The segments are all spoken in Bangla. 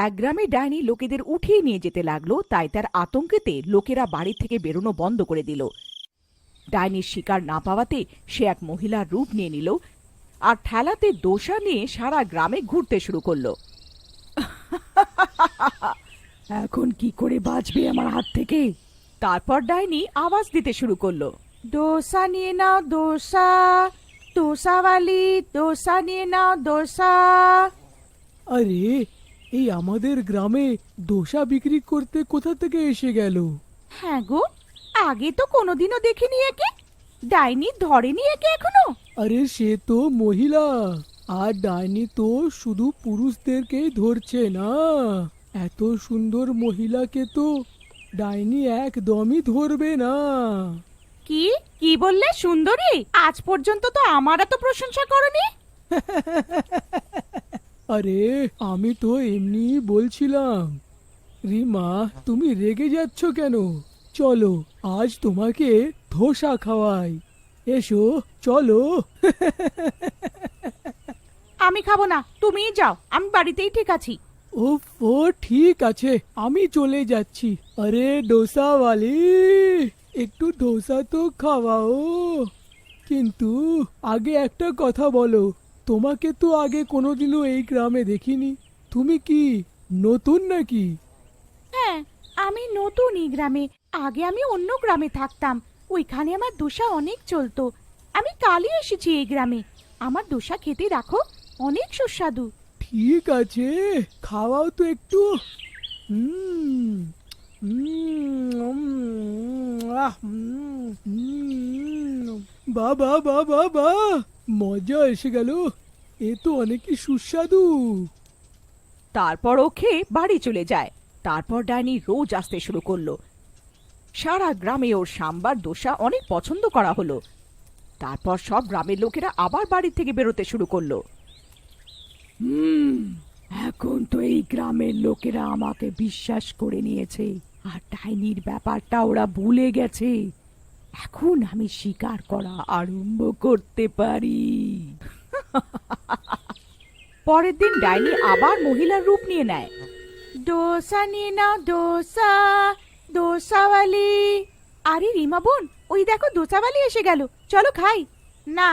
এক গ্রামে ডাইনি লোকেদের উঠিয়ে নিয়ে যেতে লাগলো, তাই তার আতঙ্কেতে লোকেরা বাড়ি থেকে বেরোনো বন্ধ করে দিল। ডাইনির শিকার না পাওয়াতে সে এক মহিলার রূপ নিয়ে নিল আর ঠেলাতে দোসা নিয়ে সারা গ্রামে ঘুরতে শুরু করলো। এখন কি করে বাঁচবে আমার হাত থেকে? তারপর ডাইনি আওয়াজ দিতে শুরু করলো, দোসা নিয়ে নাও দোসা, দোসাওয়ালি দোসা নিয়ে নাও দোসা। আরে, এই আমাদের গ্রামে দোসা বিক্রি করতে কোথা থেকে এসে গেল? হ্যাঁ গো, আগে তো কোনোদিনও দেখিনি একে। ডাইনি ধরেনি একে এখনো? আরে সে তো মহিলা, আর ডাইনি তো শুধু পুরুষদেরকেই ধরছে না, এত সুন্দর মহিলাকে তো ডাইনি একদমই ধরবে না। কি কি বললে? সুন্দরী? আজ পর্যন্ত তো আমার এত প্রশংসা করনি। আরে আমি তো এমনি বলছিলাম। রিমা, তুমি রেগে যাচ্ছ কেন? চলো আজ তোমাকে ধোসা খাওয়াই, এসো চলো। আমি খাবো না, তুমিই যাও, আমি বাড়িতেই ঠিক আছি। ও ঠিক আছে, আমি চলে যাচ্ছি। আরে ডোসাওয়ালি, একটু ডোসা তো খাওয়াও। কিন্তু আগে একটা কথা বলো, তোমাকে তো আগে কোনোদিনও এই গ্রামে দেখিনি। তুমি কি নতুন নাকি? হ্যাঁ, আমি নতুন এই গ্রামে। আগে আমি অন্য গ্রামে থাকতাম, ওইখানে আমার দোসা অনেক চলতো। আমি কালই এসেছি এই গ্রামে। আমার দোসা খেতে রাখো, অনেক সুস্বাদু। ঠিক আছে, খাওয়াও তো একটু। হুম হুম বাবা বাবা বা, মজা এসে গেল, এ তো অনেকই সুস্বাদু। তারপর ও খেয়ে বাড়ি চলে যায়। তারপর ডাইনি রোজ আসতে শুরু করলো। সারা গ্রামে ওর সাম্বার দোসা অনেক পছন্দ করা হলো। তারপর সব গ্রামের লোকেরা আবার বাড়ি থেকে বেরোতে শুরু করলো। এখন তো এই গ্রামের লোকেরা আমাকে বিশ্বাস করে নিয়েছে, আর ডাইনির ব্যাপারটা ওরা ভুলে গেছে। এখন আমি শিকার করা আরম্ভ করতে পারি। পরের দিন ডাইনি আবার মহিলার রূপ নিয়ে নেয়। দোসা নিয়ে নাও দোসা, দোসাওয়ালি। আরে রিমা বোন, ওই দেখো দোসাওয়ালি এসে গেল, চলো খাই। না,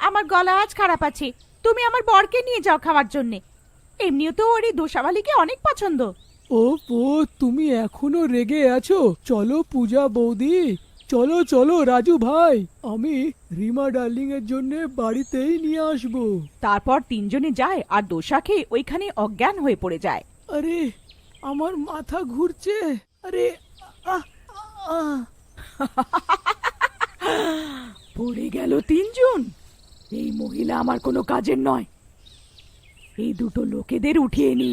আমার গলা আজ খারাপ আছে, তুমি আমার বরকে নিয়ে যাও খাওয়ার জন্যে। এমনিও তো ওর এই দোসাওয়ালিকে অনেক পছন্দ। ও তুমি এখনো রেগে আছো? চলো পূজা বৌদি, চলো চলো রাজু ভাই, আমি রিমা ডার্লিং এর জন্য বাড়িতেই নিয়ে আসবো। তারপর তিনজনে যায় আর দোসা খেয়ে ওইখানে অজ্ঞান হয়ে পড়ে যায়। আরে আমার মাথা ঘুরছে। আরে আহ আহ পড়ে গেল তিনজন। এই মহিলা আমার কোনো কাজের নয়, এই দুটো লোকেদের উঠিয়ে নি।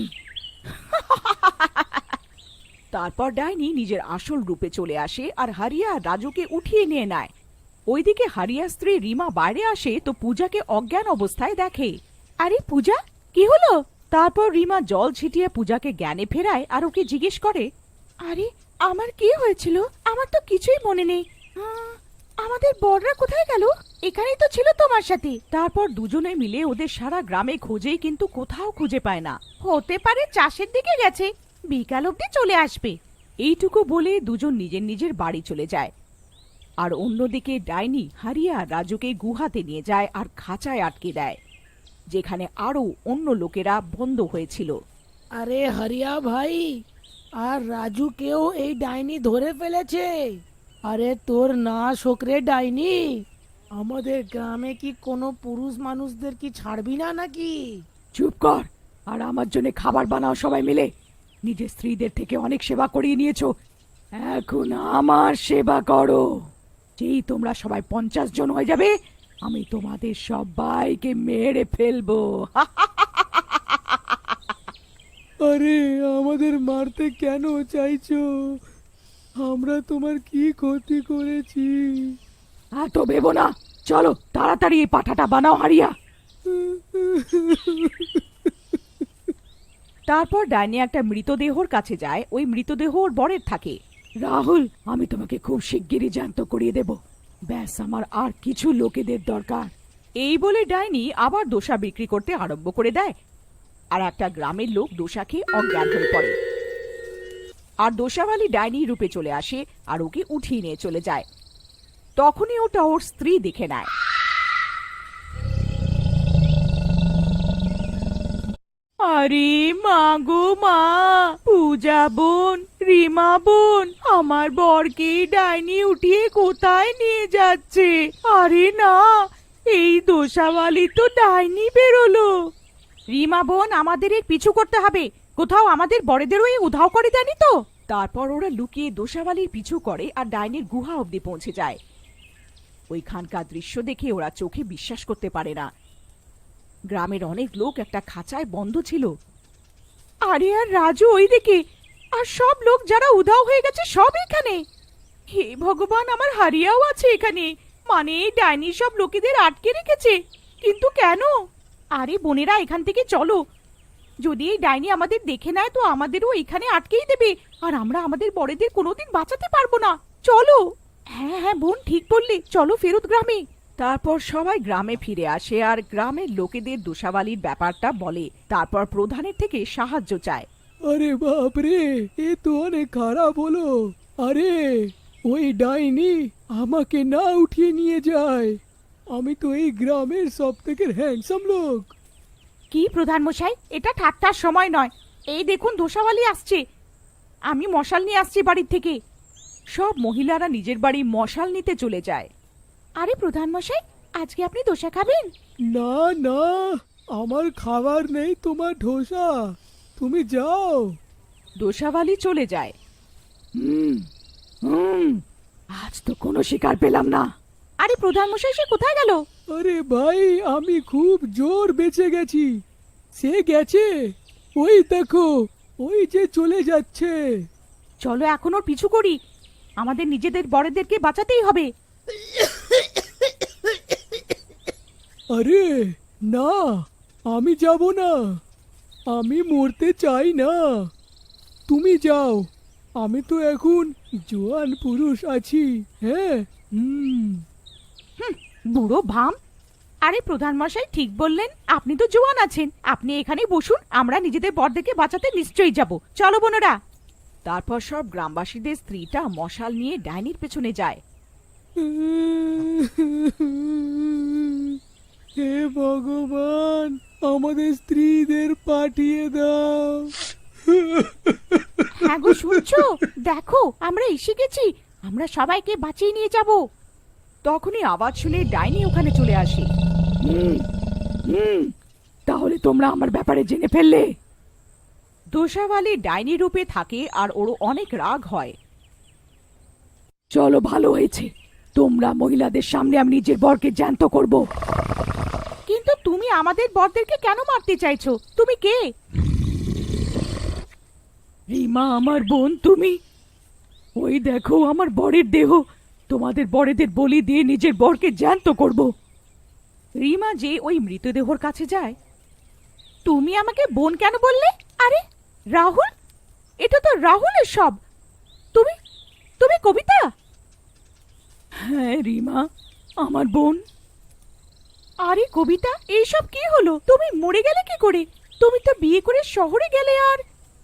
তারপর ডাইনি নিজের আসল রূপে চলে আসে আর হারিয়া আর রাজুকে উঠিয়ে নিয়ে নেয়। ওইদিকে হারিয়ার স্ত্রী রিমা বাইরে আসে তো পূজাকে অজ্ঞান অবস্থায় দেখে। আরে পূজা, কি হলো? তারপর রিমা জল ছিটিয়ে পূজাকে জ্ঞানে ফেরায় আর ওকে জিজ্ঞেস করে, আরে আমার কি হয়েছিল? আমার তো কিছুই মনে নেই। আমাদের বড়রা কোথায় গেল? এখানেই তো ছিল তোমার সাথে। তারপর দুজনে মিলে ওদের সারা গ্রামে খোঁজে, কিন্তু কোথাও খুঁজে পায় না। হতে পারে চাষের দিকে গেছে, বিকাল অবধি চলে আসবে। এইটুকু বলে দুজন নিজের নিজের বাড়ি চলে যায়। আর অন্যদিকে ডাইনি হারিয়া রাজুকে গুহাতে নিয়ে যায় আর খাঁচায় আটকে দেয়, যেখানে আরো অন্য লোকেরা বন্ধ হয়েছিল। আরে হরিয়া ভাই, আর রাজুকেও এই ডাইনি ধরে ফেলেছে। আরে তোর না শোকরে ডাইনি, আমাদের গ্রামে কি কোনো পুরুষ মানুষদের কি ছাড়বি না নাকি? চুপ কর, আর আমার জন্য খাবার বানাও সবাই মিলে। নিজের স্ত্রীদের থেকে অনেক সেবা করিয়ে নিয়েছো, এখন আমার সেবা করো। যেই তোমরা সবাই 50 জন হয়ে যাবে, আমি তোমাদের সবাইকে মেরে ফেলবো। আরে আমাদের মারতে কেন চাইছো? আমরা তোমার কি ক্ষতি করেছি? আর তো ভেবো না, চলো তাড়াতাড়ি এই পাঠাটা বানাও হারিয়া। তারপর ডাইনি একটা মৃতদেহর কাছে যায়। ওই মৃতদেহ ওর বরের থাকে। রাহুল, আমি তোমাকে খুব শিগগিরই জ্যান্ত করিয়ে দেব, ব্যাস আমার আর কিছু লোকেদের দরকার। এই বলে ডাইনি আবার দোসা বিক্রি করতে আরম্ভ করে দেয়। আর একটা গ্রামের লোক দোসা খেয়ে অজ্ঞান হয়ে পড়ে। আর দোসাওয়ালি ডাইনি রূপে চলে আসে আর ওকে উঠিয়ে নিয়ে চলে যায়। তখনই ওটা ওর স্ত্রী দেখে নেয়। আরে মা গো মা, পূজা বোন, রিমা বোন, আমার বরকে ডাইনি উঠিয়ে কোথায় নিয়ে যাচ্ছে? আরে না, এই দোসাওয়ালি তো ডাইনি বেরোলো। রিমা বোন, আমাদের এর পিছু করতে হবে, কোথাও আমাদের বড়দেরও এই উধাও করে দেয়নি তো? তারপর ওরা লুকিয়ে দোসাওয়ালির পিছু করে আর ডাইনির গুহা অবধি পৌঁছে যায়। ওইখানকার দৃশ্য দেখে ওরা চোখে বিশ্বাস করতে পারে না। গ্রামের অনেক লোক একটা খাঁচায় বন্ধ ছিল। আরে আর রাজু ওই দিকে, আর সব লোক যারা উধাও হয়ে গেছে সব এখানে। হে ভগবান, আমার হারিয়াও আছে এখানে। মানে এই ডাইনি সব লোকেদের আটকে রেখেছে, কিন্তু কেন? আরে বোনেরা, এখান থেকে চলো। যদি এই ডাইনি আমাদের দেখে নেয় তো আমাদেরও এখানে আটকেই দেবে, আর আমরা আমাদের বড়দের কোনোদিন বাঁচাতে পারবো না। চলো। হ্যাঁ হ্যাঁ বোন, ঠিক বললে, চলো ফেরত গ্রামে। তারপর সবাই গ্রামে ফিরে আসে আর গ্রামের লোকেদের দোসাওয়ালির ব্যাপারটা বলে। তারপর প্রধানের থেকে সাহায্য চায়। আরে বাপ রে, এ তো অনেক খারাপ হলো। আরে ওই ডাইনি আমাকে না উঠিয়ে নিয়ে যায়। আমি তো এই গ্রামের সব থেকে হ্যান্ডসাম লোক। কি প্রধান মশাই, এটা ঠাট্টার সময় নয়। এই দেখুন দোসাওয়ালি আসছে, আমি মশাল নিয়ে আসছি বাড়ির থেকে। সব মহিলারা নিজের বাড়ি মশাল নিতে চলে যায়। আরে প্রধান মশাই, আজকে আপনি দোসা খাবেন? না না, আমার খাবার নেই তোমার ধোসা, তুমি যাও। দোসাওয়ালি চলে যায়। আজ তো কোনো শিকার পেলাম না। আরে প্রধান মশাই, সে কোথায় গেল? আরে ভাই, আমি খুব জোর বেঁচে গেছি। সে গেছে, ওই দেখো, ওই যে চলে যাচ্ছে। চলো এখন ওর পিছু করি, আমাদের নিজেদের বড়দেরকে বাঁচাতেই হবে। আরে না, আমি যাব না, আমি মরতে চাই না। তুমি যাও, আমি তো এখন জোয়ান পুরুষ আছি। হ্যাঁ। বুড়ো ভাম। আরে প্রধান মশাই ঠিক বললেন, আপনি তো জোয়ান আছেন, আপনি এখানেই বসুন, আমরা নিজেদের বড়দেরকে বাঁচাতে নিশ্চয়ই যাব। চলো বোনেরা। তারপর সব গ্রামবাসীদের স্ত্রীটা মশাল নিয়ে ডাইনির পেছনে যায়। হে ভগবান, আমাদের স্ত্রীদের পাঠিয়ে দাও। হ্যাঁ গো, শুনছো? দেখো আমরা এসে গেছি, আমরা সবাইকে বাঁচিয়ে নিয়ে যাব। তখনই আওয়াজ শুনে ডাইনি ওখানে চলে আসে। তাহলে তোমরা আমার ব্যাপারে জেনে ফেললে? দোসাওয়ালি ডাইনি রূপে থাকে আর ওর অনেক রাগ হয়। চলো, ভালো হয়েছে, তোমরা মহিলাদের সামনে আমি নিজের বরকে জ্যান্ত করব। কিন্তু তুমি আমাদের বরদেরকে কেন মারতে চাইছো? তুমি কে? রিমা আমার বোন, তুমি? ওই দেখো আমার বরের দেহ, তোমাদের বড়দের বলি দিয়ে নিজের বরকে জ্যান্ত করব। রিমা যে ওই মৃতদেহর কাছে যায়। তুমি আমাকে বোন কেন বললে? আরে রাহুল, এটা তো রাহুলের সব। তুমি তুমি কবিতা? হ্যাঁ রিমা, আমার বোন। আরে কবিতা, এইসব কি হলো? তুমি মরে গেলে কি করে? তুমি তো বিয়ে করে শহরে গেলে, আর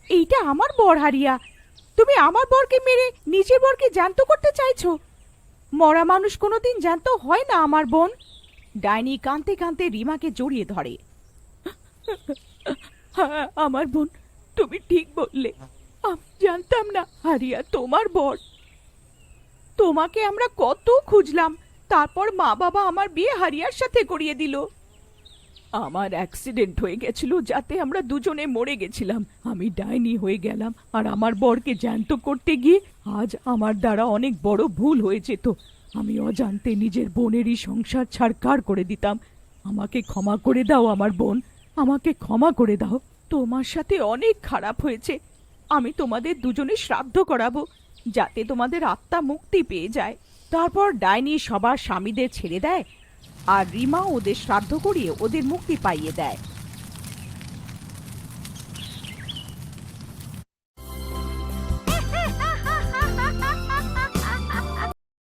এইটা আমার বর হারিয়া। তুমি আমার বরকে মেরে নিজের বরকে জ্যান্ত করতে চাইছো? মরা মানুষ কোনোদিন জ্যান্ত হয় না আমার বোন। ডাইনি কাঁদতে কাঁদতে রিমাকে জড়িয়ে ধরে। হ্যাঁ আমার বোন, তুমি ঠিক বললে, আমি জানতাম না হারিয়া তোমার বর। তোমাকে আমরা কত খুঁজলাম, তারপর মা বাবা আমার বিয়ে হারিয়ার সাথে করিয়ে দিল। আমার অ্যাক্সিডেন্ট হয়ে গেছিল, যাতে আমরা দুজনে মরে গেছিলাম। আমি ডাইনি হয়ে গেলাম, আর আমার বরকে জ্যান্ত করতে গিয়ে আজ আমার দ্বারা অনেক বড় ভুল হয়েছে। তো আমি অজান্তে নিজের বোনেরই সংসার ছাড়কার করে দিতাম। আমাকে ক্ষমা করে দাও আমার বোন, আমাকে ক্ষমা করে দাও। তোমার সাথে অনেক খারাপ হয়েছে, আমি তোমাদের দুজনে শ্রাদ্ধ করাবো, যাতে তোমাদের আত্মা মুক্তি পেয়ে যায়। তারপর ডাইনি সবার স্বামীদের ছেড়ে দেয়, আর রিমা ওদের শ্রাদ্ধ করিয়ে ওদের মুক্তি পাইয়ে দেয়।